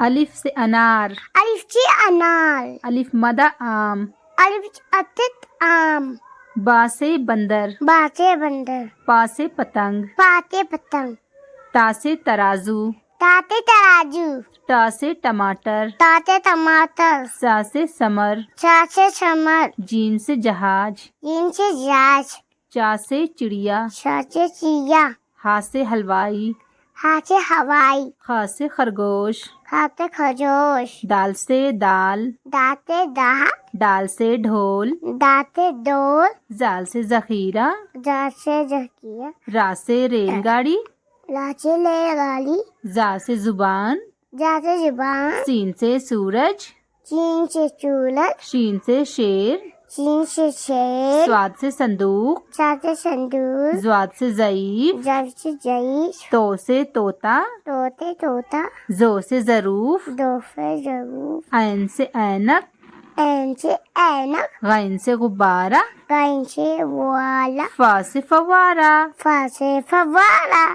الف سے انار. الف چی انار. الف مدہ آم. الف اتت آم. با سے بندر. با سے بندر. پا سے پتنگ. پا سے پتنگ. تا سے ترازو. تا سے ترازو. ٹا سے ٹماٹر. تا سے ٹماٹر. سا سے سمر. چا سے سمر. جیم سے جہاز. جیم سے جہاز. چا سے چڑیا. چا سے چڑیا. ہا سے حلوائی. ہا سے ہوائی. خا سے خرگوش. کھا سے خرگوش. دال سے دال. دا سے دال. ڈال سے ڈھول. دا سے ڈول. زال سے ذخیرہ. جا سے ذخیرہ. را سے ریل گاڑی. لا سے ریل گاڑی. زا سے زبان. جا سے زبان. سین سے سورج. چین سے سورج. شین سے شیر. چین سے شیر. سواد سے صندوق. چا سے صندوق. زواد سے ضعیف. جا سے ضعیف. تو سے طوطا. تو سے طوطا. زو سے ظروف. دو سے ضروف. عین سے اینک. این سے اینک. غین سے غبارہ. غین سے والا. فا سے فوارہ. فا سے فوارہ.